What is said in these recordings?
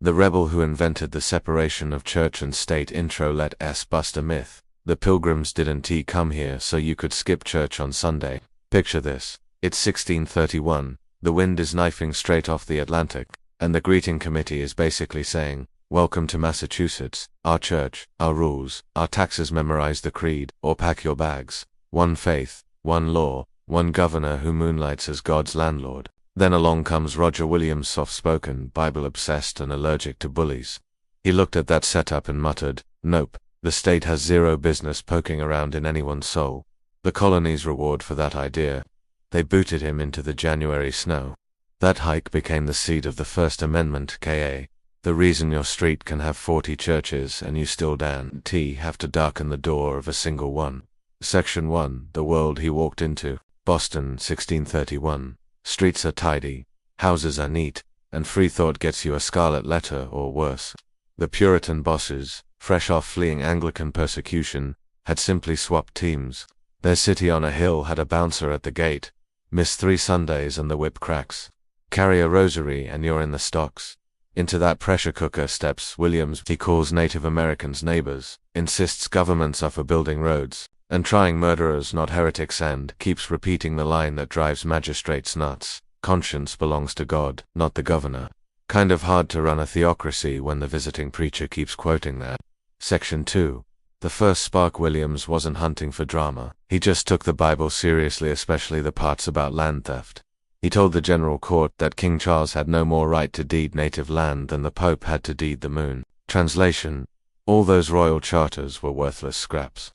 The rebel who invented the separation of church and state intro let us bust a myth. The Pilgrims didn't come here so you could skip church on Sunday. Picture this. It's 1631, the wind is knifing straight off the Atlantic, and the greeting committee is basically saying, "Welcome to Massachusetts, our church, our rules, our taxes, memorize the creed, or pack your bags. One faith, one law, one governor who moonlights as God's landlord." Then along comes Roger Williams, soft-spoken, Bible-obsessed and allergic to bullies. He looked at that setup and muttered, "Nope, the state has zero business poking around in anyone's soul." The colony's reward for that idea. They booted him into the January snow. That hike became the seed of the First Amendment, ka. The reason your street can have 40 churches and you still have to darken the door of a single one. Section 1. The world he walked into. Boston, 1631. Streets are tidy, houses are neat, and free thought gets you a scarlet letter or worse. The Puritan bosses, fresh off fleeing Anglican persecution, had simply swapped teams. Their city on a hill had a bouncer at the gate. Miss 3 Sundays and the whip cracks. Carry a rosary and you're in the stocks. Into that pressure cooker steps Williams. He calls Native Americans neighbors, insists governments are for building roads, and trying murderers not heretics, and keeps repeating the line that drives magistrates nuts: conscience belongs to God, not the governor. Kind of hard to run a theocracy when the visiting preacher keeps quoting that. Section 2. The first spark. Williams wasn't hunting for drama. He just took the Bible seriously, especially the parts about land theft. He told the General Court that King Charles had no more right to deed native land than the Pope had to deed the moon. Translation: all those royal charters were worthless scraps.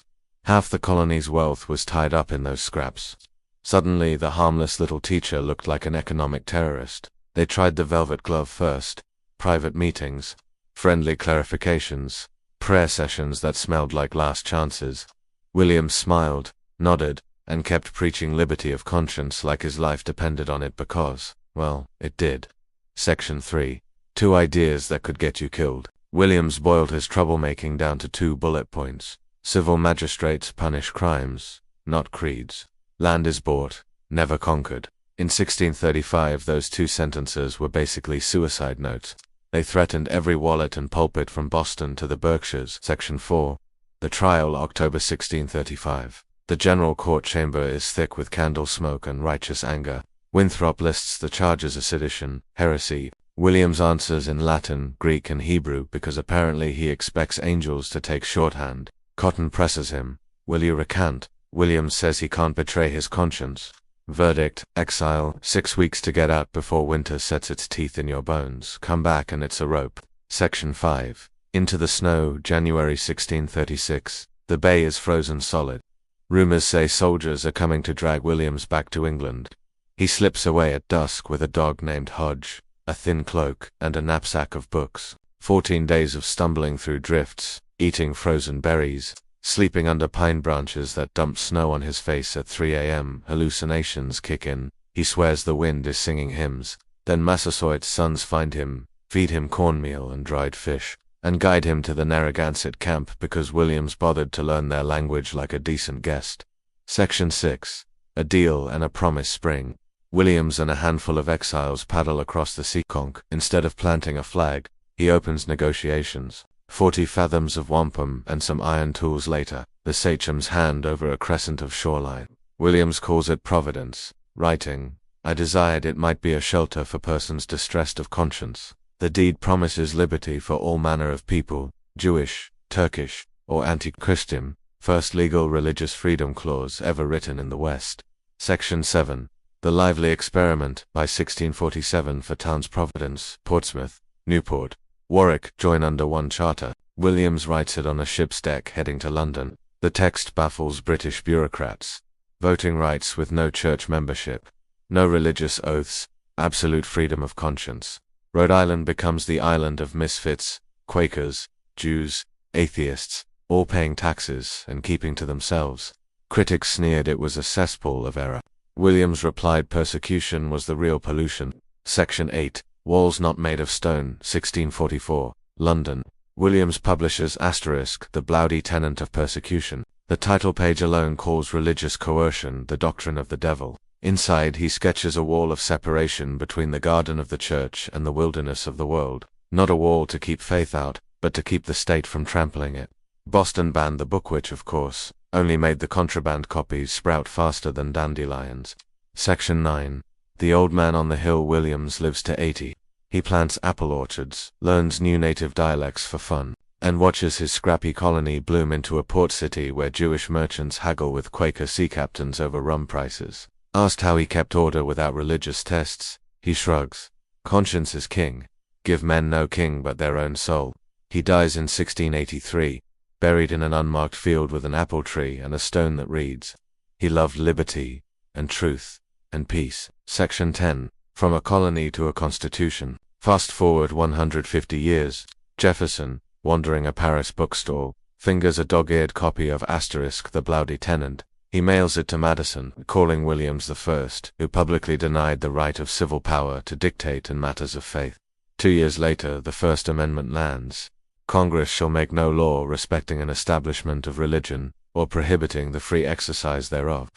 Half the colony's wealth was tied up in those scraps. Suddenly the harmless little teacher looked like an economic terrorist. They tried the velvet glove first. Private meetings, friendly clarifications, prayer sessions that smelled like last chances. Williams smiled, nodded, and kept preaching liberty of conscience like his life depended on it because, well, it did. Section 3. 2 ideas that could get you killed. Williams boiled his troublemaking down to 2 bullet points. Civil magistrates punish crimes, not creeds. Land is bought, never conquered. In 1635 those 2 sentences were basically suicide notes. They threatened every wallet and pulpit from Boston to the Berkshires. Section 4. The trial, October 1635. The General Court chamber is thick with candle smoke and righteous anger. Winthrop lists the charges as sedition, heresy. Williams answers in Latin, Greek, and Hebrew because apparently he expects angels to take shorthand. Cotton presses him. Will you recant? Williams says he can't betray his conscience. Verdict: exile, 6 weeks to get out before winter sets its teeth in your bones. Come back and it's a rope. Section 5. Into the snow, January 1636. The bay is frozen solid. Rumors say soldiers are coming to drag Williams back to England. He slips away at dusk with a dog named Hodge, a thin cloak, and a knapsack of books. 14 days of stumbling through drifts, eating frozen berries, sleeping under pine branches that dump snow on his face at 3 a.m. Hallucinations kick in. He swears the wind is singing hymns. Then Massasoit's sons find him, feed him cornmeal and dried fish, and guide him to the Narragansett camp because Williams bothered to learn their language like a decent guest. Section 6. A deal and a promise. Spring. Williams and a handful of exiles paddle across the Seekonk. Instead of planting a flag, he opens negotiations. 40 fathoms of wampum and some iron tools later, the sachem's hand over a crescent of shoreline. Williams calls it Providence, writing, "I desired it might be a shelter for persons distressed of conscience." The deed promises liberty for all manner of people, Jewish, Turkish, or anti-Christian, first legal religious freedom clause ever written in the West. Section 7. The lively experiment, by 1647 for towns Providence, Portsmouth, Newport, Warwick join under one charter. Williams writes it on a ship's deck heading to London. The text baffles British bureaucrats. Voting rights with no church membership. No religious oaths. Absolute freedom of conscience. Rhode Island becomes the island of misfits, Quakers, Jews, atheists, all paying taxes and keeping to themselves. Critics sneered it was a cesspool of error. Williams replied persecution was the real pollution. Section 8. Walls Not Made of Stone, 1644, London. Williams publishes *, The Blowdy Tenant of Persecution. The title page alone calls religious coercion the doctrine of the devil. Inside he sketches a wall of separation between the garden of the church and the wilderness of the world. Not a wall to keep faith out, but to keep the state from trampling it. Boston banned the book, which, of course, only made the contraband copies sprout faster than dandelions. Section 9. The old man on the hill. Williams lives to 80. He plants apple orchards, learns new native dialects for fun, and watches his scrappy colony bloom into a port city where Jewish merchants haggle with Quaker sea captains over rum prices. Asked how he kept order without religious tests, he shrugs. Conscience is king. Give men no king but their own soul. He dies in 1683, buried in an unmarked field with an apple tree and a stone that reads, "He loved liberty, and truth, and peace." Section 10. From a colony to a constitution. Fast forward 150 years. Jefferson, wandering a Paris bookstall, fingers a dog-eared copy of Asterisk the Bloody Tenant. He mails it to Madison, calling Williams I, who publicly denied the right of civil power to dictate in matters of faith. 2 years later, the First Amendment lands. Congress shall make no law respecting an establishment of religion, or prohibiting the free exercise thereof.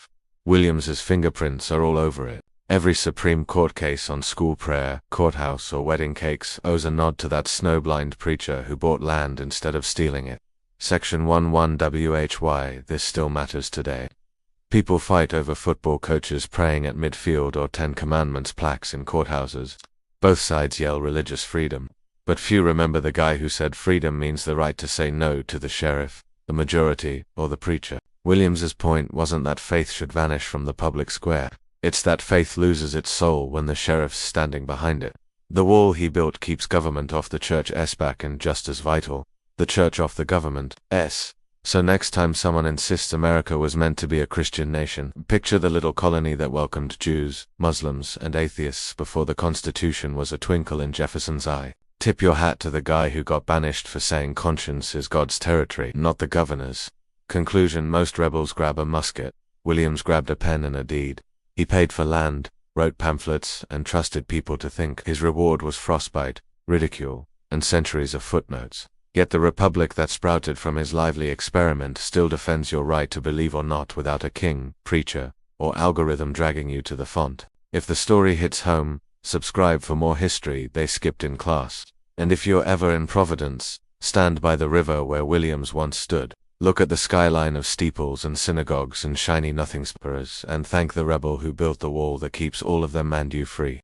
Williams's fingerprints are all over it. Every Supreme Court case on school prayer, courthouse, or wedding cakes owes a nod to that snowblind preacher who bought land instead of stealing it. Section 11 Why this still matters today. People fight over football coaches praying at midfield or Ten Commandments plaques in courthouses. Both sides yell religious freedom. But few remember the guy who said freedom means the right to say no to the sheriff, the majority, or the preacher. Williams's point wasn't that faith should vanish from the public square. It's that faith loses its soul when the sheriff's standing behind it. The wall he built keeps government off the church's back, and just as vital, the church off the government's. So next time someone insists America was meant to be a Christian nation, picture the little colony that welcomed Jews, Muslims, and atheists before the Constitution was a twinkle in Jefferson's eye. Tip your hat to the guy who got banished for saying conscience is God's territory, not the governor's. Conclusion: most rebels grab a musket. Williams grabbed a pen and a deed. He paid for land, wrote pamphlets, and trusted people to think. His reward was frostbite, ridicule, and centuries of footnotes. Yet the republic that sprouted from his lively experiment still defends your right to believe or not without a king, preacher, or algorithm dragging you to the font. If the story hits home, subscribe for more history they skipped in class. And if you're ever in Providence, stand by the river where Williams once stood. Look at the skyline of steeples and synagogues and shiny nothing spurs, and thank the rebel who built the wall that keeps all of them and you free.